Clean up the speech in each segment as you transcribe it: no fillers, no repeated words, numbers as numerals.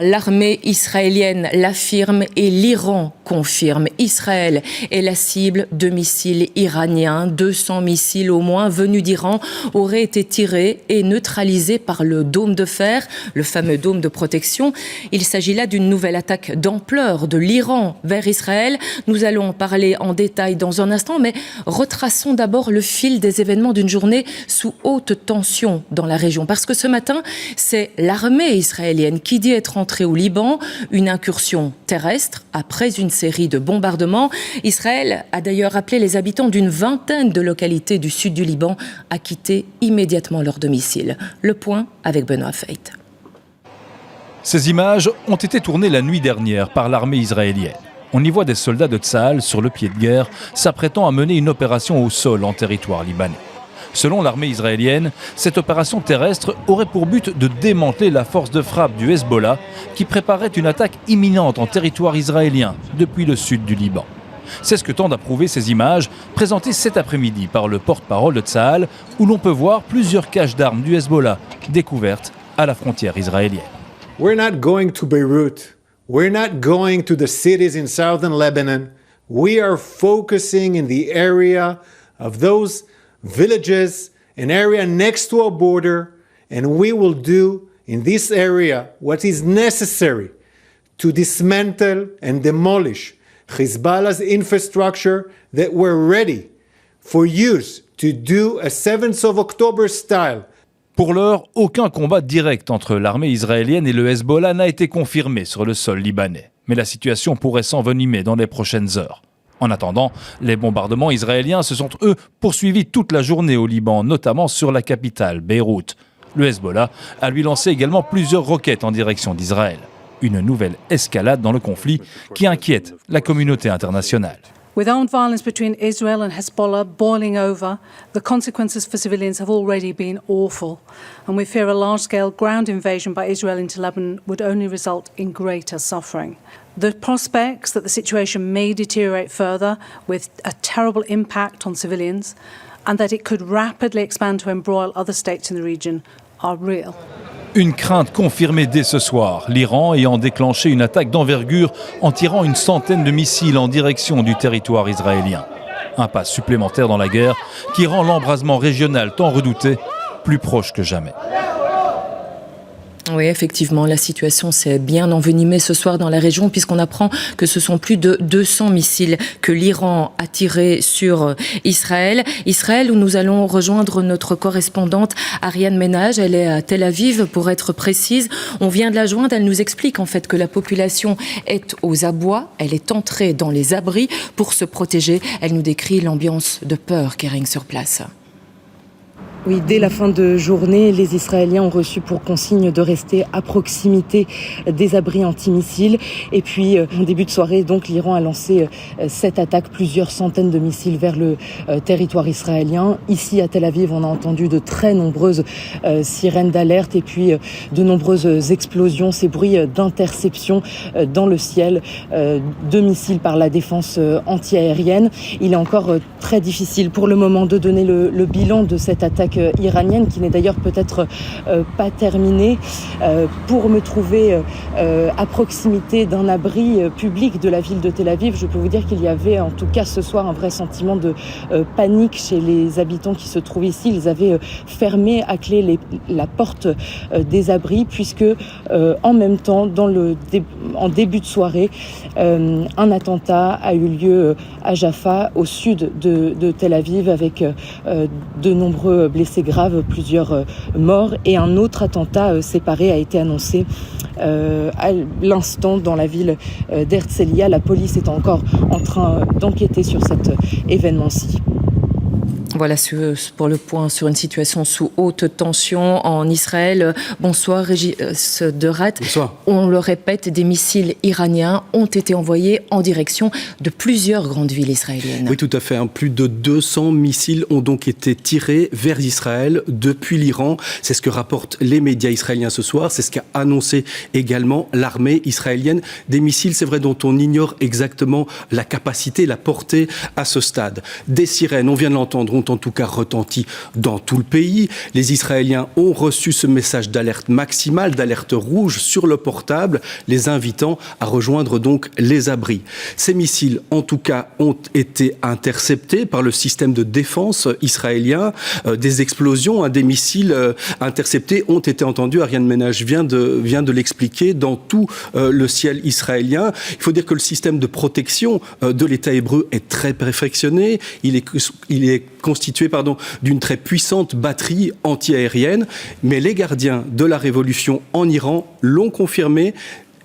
L'armée israélienne l'affirme et l'Iran confirme. Israël est la cible de missiles iraniens. 200 missiles au moins venus d'Iran auraient été tirés et neutralisés par le dôme de fer, le fameux dôme de protection. Il s'agit là d'une nouvelle attaque d'ampleur de l'Iran vers Israël. Nous allons en parler en détail dans un instant, mais retraçons d'abord le fil des événements d'une journée sous haute tension dans la région. Parce que ce matin, c'est l'armée israélienne qui dit être entrée au Liban, une incursion terrestre après une série de bombardements. Israël a d'ailleurs appelé les habitants d'une vingtaine de localités du sud du Liban à quitter immédiatement leur domicile. Le point avec Benoît Feit. Ces images ont été tournées la nuit dernière par l'armée israélienne. On y voit des soldats de Tsahal sur le pied de guerre s'apprêtant à mener une opération au sol en territoire libanais. Selon l'armée israélienne, cette opération terrestre aurait pour but de démanteler la force de frappe du Hezbollah qui préparait une attaque imminente en territoire israélien depuis le sud du Liban. C'est ce que tendent à prouver ces images présentées cet après-midi par le porte-parole de Tsahal où l'on peut voir plusieurs caches d'armes du Hezbollah découvertes à la frontière israélienne. We're not going to Beirut. We're not going to the cities in southern Lebanon. We are focusing in the area of those villages, an area next to our border, and we will do in this area what is necessary to dismantle and demolish Hezbollah's infrastructure that were ready for use to do a 7th of October style. Pour l'heure, aucun combat direct entre l'armée israélienne et le Hezbollah n'a été confirmé sur le sol libanais. Mais la situation pourrait s'envenimer dans les prochaines heures. En attendant, les bombardements israéliens se sont, eux, poursuivis toute la journée au Liban, notamment sur la capitale, Beyrouth. Le Hezbollah a lui lancé également plusieurs roquettes en direction d'Israël. Une nouvelle escalade dans le conflit qui inquiète la communauté internationale. With armed violence between Israel and Hezbollah boiling over, the consequences for civilians have already been awful, and we fear a large-scale ground invasion by Israel into Lebanon would only result in greater suffering. The prospects that the situation may deteriorate further with a terrible impact on civilians and that it could rapidly expand to embroil other states in the region are real. Une crainte confirmée dès ce soir, l'Iran ayant déclenché une attaque d'envergure en tirant une centaine de missiles en direction du territoire israélien. Un pas supplémentaire dans la guerre qui rend l'embrasement régional tant redouté plus proche que jamais. Oui, effectivement, la situation s'est bien envenimée ce soir dans la région puisqu'on apprend que ce sont plus de 200 missiles que l'Iran a tirés sur Israël. Israël où nous allons rejoindre notre correspondante Ariane Ménage. Elle est à Tel Aviv pour être précise. On vient de la joindre. Elle nous explique en fait que la population est aux abois. Elle est entrée dans les abris pour se protéger. Elle nous décrit l'ambiance de peur qui règne sur place. Oui, dès la fin de journée, les Israéliens ont reçu pour consigne de rester à proximité des abris antimissiles. Et puis, en début de soirée, donc, l'Iran a lancé cette attaque, plusieurs centaines de missiles vers le territoire israélien. Ici, à Tel Aviv, on a entendu de très nombreuses sirènes d'alerte et puis de nombreuses explosions, ces bruits d'interception dans le ciel de missiles par la défense antiaérienne. Il est encore très difficile pour le moment de donner le bilan de cette attaque iranienne qui n'est d'ailleurs peut-être pas terminée. Pour me trouver à proximité d'un abri public de la ville de Tel Aviv, je peux vous dire qu'il y avait en tout cas ce soir un vrai sentiment de panique chez les habitants qui se trouvent ici. Ils avaient fermé à clé la porte des abris puisque en même temps, en début de soirée, un attentat a eu lieu à Jaffa, au sud de Tel Aviv, avec de nombreux blessés graves, plusieurs morts, et un autre attentat séparé a été annoncé à l'instant dans la ville d'Herzliya. La police est encore en train d'enquêter sur cet événement-ci. Voilà pour le point sur une situation sous haute tension en Israël. Bonsoir Régis Derat. Bonsoir. On le répète, des missiles iraniens ont été envoyés en direction de plusieurs grandes villes israéliennes. Oui, tout à fait. Plus de 200 missiles ont donc été tirés vers Israël depuis l'Iran. C'est ce que rapportent les médias israéliens ce soir. C'est ce qu'a annoncé également l'armée israélienne. Des missiles, c'est vrai, dont on ignore exactement la capacité, la portée à ce stade. Des sirènes, on vient de l'entendre, ont en tout cas retenti dans tout le pays. Les Israéliens ont reçu ce message d'alerte maximale, d'alerte rouge sur le portable, les invitant à rejoindre donc les abris. Ces missiles, en tout cas, ont été interceptés par le système de défense israélien. Des explosions, des missiles interceptés ont été entendus. Ariane Ménage vient de l'expliquer, dans tout le ciel israélien. Il faut dire que le système de protection de l'État hébreu est très perfectionné. Il est constitué d'une très puissante batterie anti-aérienne. Mais les gardiens de la révolution en Iran l'ont confirmé.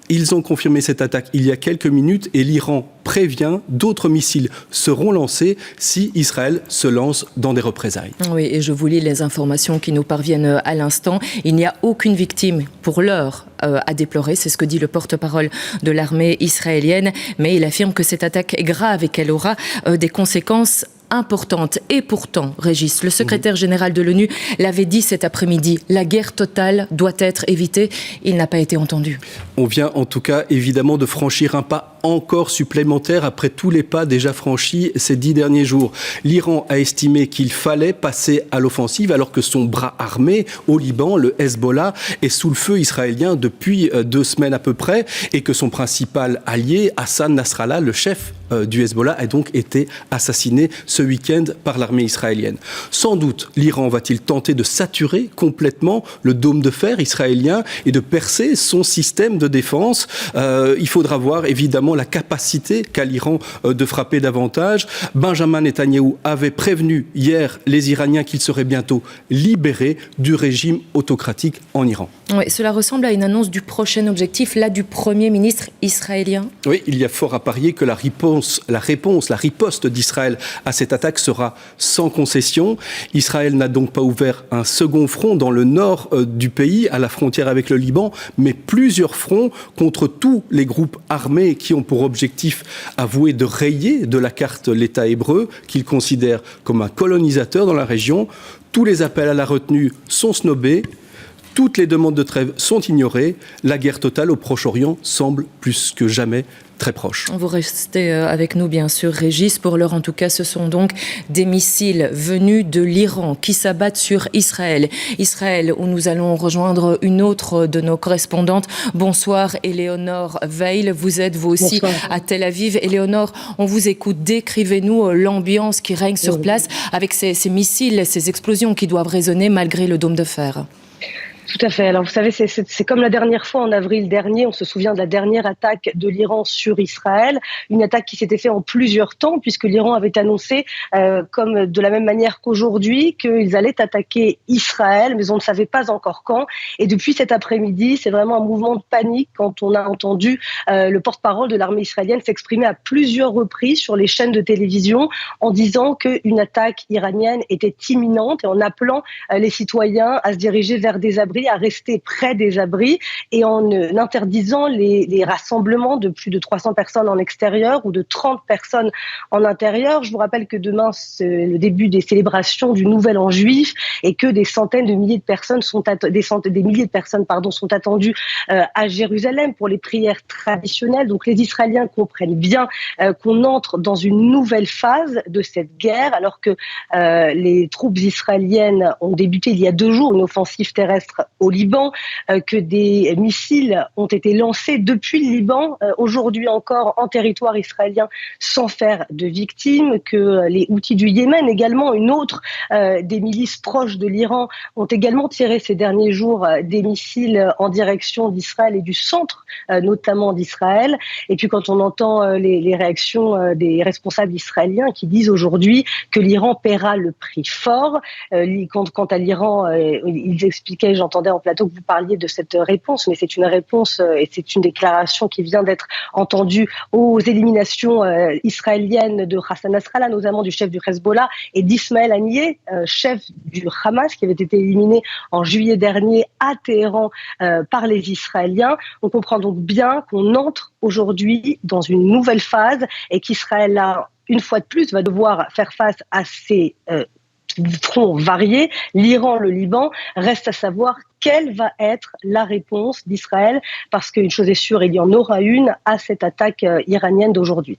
Ils ont confirmé cette attaque il y a quelques minutes et l'Iran prévient d'autres missiles seront lancés si Israël se lance dans des représailles. Oui, et je vous lis les informations qui nous parviennent à l'instant. Il n'y a aucune victime pour l'heure à déplorer, c'est ce que dit le porte-parole de l'armée israélienne, mais il affirme que cette attaque est grave et qu'elle aura des conséquences importante. Et pourtant, Régis, le secrétaire général de l'ONU l'avait dit cet après-midi, la guerre totale doit être évitée. Il n'a pas été entendu. On vient en tout cas évidemment de franchir un pas encore supplémentaire après tous les pas déjà franchis ces 10 derniers jours. L'Iran a estimé qu'il fallait passer à l'offensive alors que son bras armé au Liban, le Hezbollah, est sous le feu israélien depuis 2 semaines à peu près et que son principal allié, Hassan Nasrallah, le chef du Hezbollah, a donc été assassiné ce week-end par l'armée israélienne. Sans doute, l'Iran va-t-il tenter de saturer complètement le dôme de fer israélien et de percer son système de défense. Il faudra voir évidemment la capacité qu'a l'Iran de frapper davantage. Benjamin Netanyahou avait prévenu hier les Iraniens qu'ils seraient bientôt libérés du régime autocratique en Iran. Oui, cela ressemble à une annonce du prochain objectif, là, du Premier ministre israélien. Oui, il y a fort à parier que la riposte d'Israël à cette attaque sera sans concession. Israël n'a donc pas ouvert un second front dans le nord du pays, à la frontière avec le Liban, mais plusieurs fronts contre tous les groupes armés qui ont pour objectif avoué de rayer de la carte l'État hébreu, qu'il considère comme un colonisateur dans la région. Tous les appels à la retenue sont snobés. Toutes les demandes de trêve sont ignorées. La guerre totale au Proche-Orient semble plus que jamais très proche. Vous restez avec nous, bien sûr, Régis. Pour l'heure, en tout cas, ce sont donc des missiles venus de l'Iran qui s'abattent sur Israël. Israël, où nous allons rejoindre une autre de nos correspondantes. Bonsoir, Éléonore Veil. Vous êtes, vous aussi, à Tel Aviv. Éléonore, on vous écoute. Décrivez-nous l'ambiance qui règne sur place avec ces missiles, ces explosions qui doivent résonner malgré le dôme de fer. Tout à fait. Alors, vous savez, c'est comme la dernière fois, en avril dernier, on se souvient de la dernière attaque de l'Iran sur Israël, une attaque qui s'était faite en plusieurs temps, puisque l'Iran avait annoncé, comme de la même manière qu'aujourd'hui, qu'ils allaient attaquer Israël, mais on ne savait pas encore quand. Et depuis cet après-midi, c'est vraiment un mouvement de panique quand on a entendu le porte-parole de l'armée israélienne s'exprimer à plusieurs reprises sur les chaînes de télévision en disant qu'une attaque iranienne était imminente et en appelant les citoyens à se diriger vers des abris, à rester près des abris et en interdisant les rassemblements de plus de 300 personnes en extérieur ou de 30 personnes en intérieur. Je vous rappelle que demain, c'est le début des célébrations du Nouvel An juif et que des centaines de milliers de personnes sont attendues à Jérusalem pour les prières traditionnelles. Donc les Israéliens comprennent bien qu'on entre dans une nouvelle phase de cette guerre alors que les troupes israéliennes ont débuté il y a 2 jours une offensive terrestre au Liban, que des missiles ont été lancés depuis le Liban, aujourd'hui encore en territoire israélien, sans faire de victimes, que les Houthis du Yémen, également une autre des milices proches de l'Iran, ont également tiré ces derniers jours des missiles en direction d'Israël et du centre, notamment d'Israël. Et puis quand on entend les réactions des responsables israéliens qui disent aujourd'hui que l'Iran paiera le prix fort, quant à l'Iran, ils expliquaient, j'entendais en plateau que vous parliez de cette réponse, mais c'est une réponse et c'est une déclaration qui vient d'être entendue aux éliminations israéliennes de Hassan Nasrallah, notamment du chef du Hezbollah, et d'Ismaël Haniyeh, chef du Hamas, qui avait été éliminé en juillet dernier à Téhéran par les Israéliens. On comprend donc bien qu'on entre aujourd'hui dans une nouvelle phase et qu'Israël, une fois de plus, va devoir faire face à ces fronts variés, l'Iran, le Liban. Reste à savoir quelle va être la réponse d'Israël, parce qu'une chose est sûre, il y en aura une à cette attaque iranienne d'aujourd'hui.